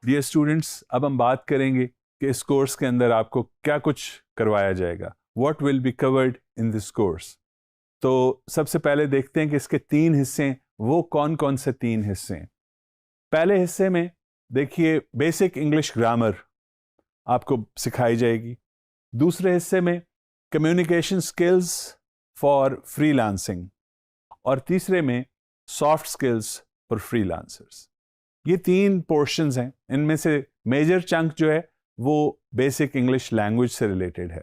Dear students, अब हम बात करेंगे कि इस कोर्स के अंदर आपको क्या कुछ करवाया जाएगा, what will be covered in this course. तो सबसे पहले देखते हैं कि इसके 3 हिस्से हैं, वो कौन कौन से 3 हिस्से हैं। पहले हिस्से में देखिए बेसिक इंग्लिश ग्रामर आपको सिखाई जाएगी। दूसरे हिस्से में कम्युनिकेशन स्किल्स फॉर फ्रीलांसिंग और तीसरे में सॉफ्ट स्किल्स फॉर फ्रीलांसर्स। ये 3 पोर्शंस हैं। इनमें से मेजर चंक जो है वो बेसिक इंग्लिश लैंग्वेज से रिलेटेड है।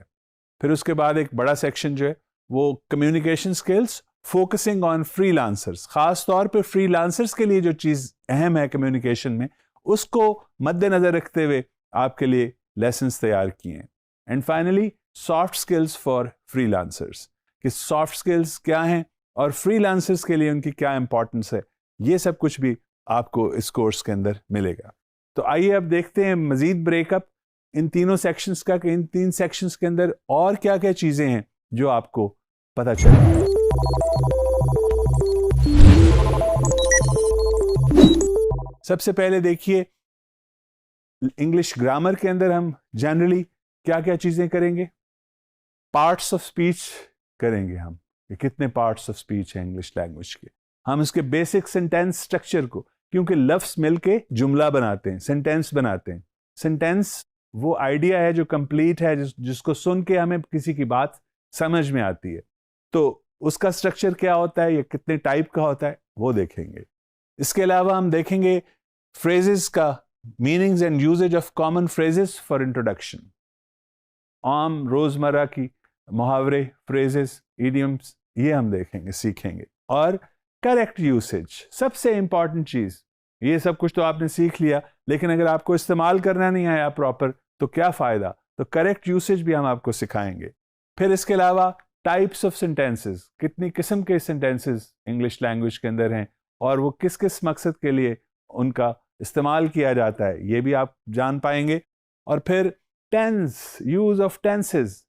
फिर उसके बाद एक बड़ा सेक्शन जो है वो communication skills focusing on freelancers, खास तौर पे फ्रीलांसर्स के लिए जो चीज़ अहम है कम्युनिकेशन में, उसको मद्देनजर रखते हुए आपके लिए लेसन्स तैयार किए हैं। And finally soft skills for freelancers, कि सॉफ्ट स्किल्स क्या हैं और फ्रीलांसर्स के लिए उनकी क्या इंपॉर्टेंस है, ये सब कुछ भी आपको इस कोर्स के अंदर मिलेगा। तो आइए अब देखते हैं मजीद ब्रेकअप इन तीनों सेक्शंस का, कि इन 3 सेक्शंस के अंदर और क्या क्या चीजें हैं जो आपको पता चले। सबसे पहले देखिए इंग्लिश ग्रामर के अंदर हम जनरली क्या क्या चीजें करेंगे। पार्ट्स ऑफ स्पीच करेंगे हम, कि कितने पार्ट्स ऑफ स्पीच हैं इंग्लिश लैंग्वेज के। हम इसके बेसिक सेंटेंस स्ट्रक्चर को, क्योंकि लफ्ज मिलके जुमला बनाते हैं, सेंटेंस बनाते हैं। सेंटेंस वो आइडिया है जो कंप्लीट है, जिसको सुन के हमें किसी की बात समझ में आती है। तो उसका स्ट्रक्चर क्या होता है, ये कितने टाइप का होता है, वो देखेंगे। इसके अलावा हम देखेंगे फ्रेजेस का meanings and usages of common phrases for introduction. आम रोजमर्रा की मुहावरे, फ्रेजेस, इडियम्स, ये हम देखेंगे, सीखेंगे। और करेक्ट यूसेज, सबसे इंपॉर्टेंट चीज। ये सब कुछ तो आपने सीख लिया, लेकिन अगर आपको इस्तेमाल करना नहीं आया प्रॉपर तो क्या फायदा। तो करेक्ट यूसेज भी हम आपको सिखाएंगे। फिर इसके अलावा टाइप्स ऑफ सेंटेंसेस, कितनी किस्म के सेंटेंसेस इंग्लिश लैंग्वेज के अंदर हैं और वो किस किस मकसद के लिए उनका इस्तेमाल किया जाता है, ये भी आप जान पाएंगे। और फिर tense, use of tenses,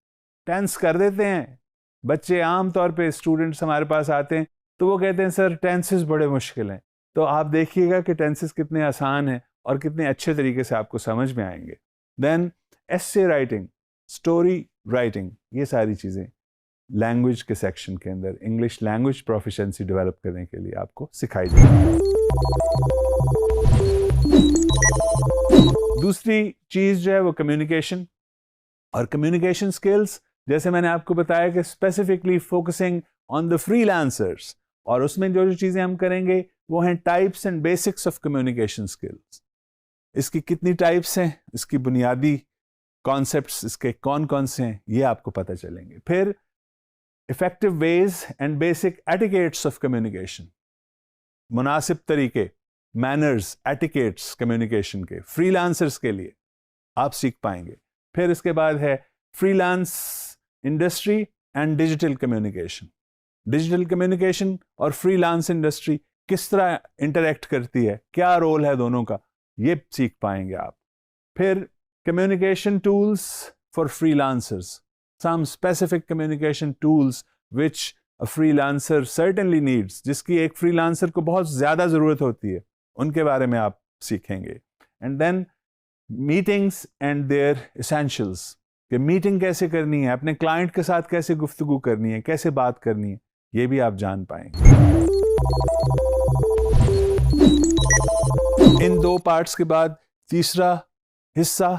tense कर देते हैं बच्चे। आमतौर पे स्टूडेंट्स हमारे पास आते हैं तो वो कहते हैं सर टेंसेस बड़े मुश्किल हैं। तो आप देखिएगा कि टेंसेस कितने आसान हैं और कितने अच्छे तरीके से आपको समझ में आएंगे। देन एस्से राइटिंग, स्टोरी राइटिंग, ये सारी चीज़ें लैंग्वेज के सेक्शन के अंदर इंग्लिश लैंग्वेज प्रोफिशिएंसी डेवलप करने के लिए आपको सिखाई जाएगी। दूसरी चीज़ जो है वो कम्युनिकेशन और कम्युनिकेशन स्किल्स, जैसे मैंने आपको बताया कि specifically focusing on the freelancers, और उसमें जो जो चीज़ें हम करेंगे वो हैं types and basics of communication skills. इसकी कितनी टाइप्स हैं, इसकी बुनियादी कॉन्सेप्ट्स इसके कौन कौन से हैं, ये आपको पता चलेंगे। फिर effective ways and basic etiquettes of communication, मुनासिब तरीके, मैनर्स, एटिकेट्स कम्युनिकेशन के फ्रीलांसर्स के लिए आप सीख पाएंगे। फिर इसके बाद है freelance industry and digital communication. Digital communication और फ्रीलांस इंडस्ट्री किस तरह इंटरेक्ट करती है, क्या रोल है दोनों का, ये सीख पाएंगे आप। फिर communication tools for freelancers, some specific communication tools which a freelancer certainly needs, जिसकी एक फ्रीलांसर को बहुत ज़्यादा ज़रूरत होती है, उनके बारे में आप सीखेंगे। And then meetings and their essentials, कि मीटिंग कैसे करनी है, अपने क्लाइंट के साथ कैसे गुफ्तगू करनी है, कैसे बात करनी है, ये भी आप जान पाएंगे। इन 2 पार्ट्स के बाद तीसरा हिस्सा,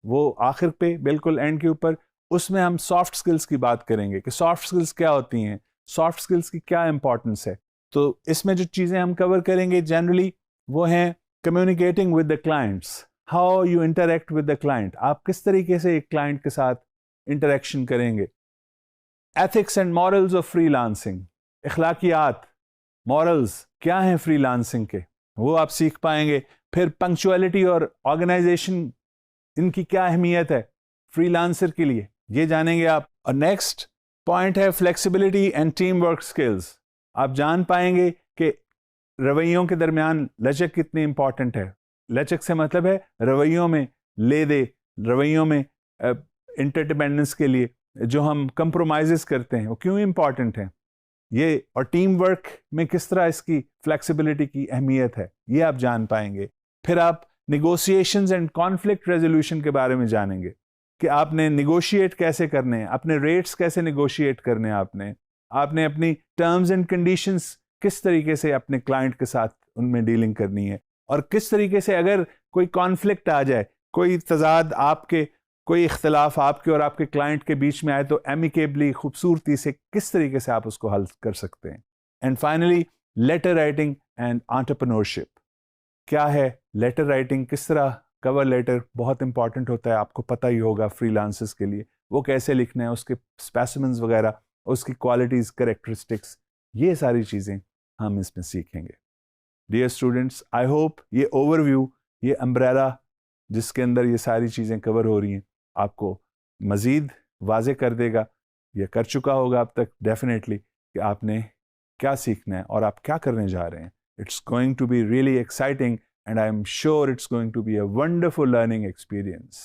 वो आखिर पे बिल्कुल एंड के ऊपर, उसमें हम सॉफ्ट स्किल्स की बात करेंगे कि सॉफ्ट स्किल्स क्या होती हैं, सॉफ्ट स्किल्स की क्या इंपॉर्टेंस है। तो इसमें जो चीज़ें हम कवर करेंगे जनरली वो हैं communicating with the clients, how you interact with the client, आप किस तरीके से एक क्लाइंट के साथ इंटरेक्शन करेंगे। Ethics and morals of freelancing, इखलाकियात, मॉरल्स क्या हैं फ्रीलांसिंग के, वो आप सीख पाएंगे। फिर पंक्चुअलिटी और ऑर्गेनाइजेशन, इनकी क्या अहमियत है फ्रीलांसर के लिए, ये जानेंगे आप। और नेक्स्ट पॉइंट है flexibility and team work skills, आप जान पाएंगे कि रवैयों के दरमियान लचक कितनी इंपॉर्टेंट है। लचक से मतलब है रवैयों में ले दे, रवैयों में इंटरडिपेंडेंस के लिए जो हम कंप्रोमाइजेस करते हैं वो क्यों इंपॉर्टेंट है ये, और टीम वर्क में किस तरह इसकी फ्लेक्सिबिलिटी की अहमियत है, ये आप जान पाएंगे। फिर आप निगोशिएशंस एंड कॉन्फ्लिक्ट रेजोल्यूशन के बारे में जानेंगे कि आपने निगोशिएट कैसे करने हैं, अपने रेट्स कैसे निगोशिएट करने हैं, आपने अपनी टर्म्स एंड कंडीशंस किस तरीके से अपने क्लाइंट के साथ उनमें डीलिंग करनी है, और किस तरीके से अगर कोई कॉन्फ्लिक्ट आ जाए, कोई तजाद आपके, कोई इख्तलाफ आपके और आपके क्लाइंट के बीच में आए, तो एमिकेबली, खूबसूरती से किस तरीके से आप उसको हल कर सकते हैं। And finally letter writing and entrepreneurship. क्या है लेटर राइटिंग, किस तरह कवर लेटर बहुत इंपॉर्टेंट होता है, आपको पता ही होगा फ्रीलांसर्स के लिए, वो कैसे लिखना है, उसके स्पेसिमेंस वगैरह, उसकी क्वालिटीज़, कैरेक्टरिस्टिक्स, ये सारी चीज़ें हम इसमें सीखेंगे। डियर स्टूडेंट्स, आई होप ये ओवरव्यू, ये अम्ब्रेला जिसके अंदर ये सारी चीज़ें कवर हो रही हैं, आपको मज़ीद वाज़े कर देगा, ये कर चुका होगा अब तक डेफिनेटली, कि आपने क्या सीखना है और आप क्या करने जा रहे हैं। It's going to be really exciting and I am sure it's going to be a wonderful learning experience.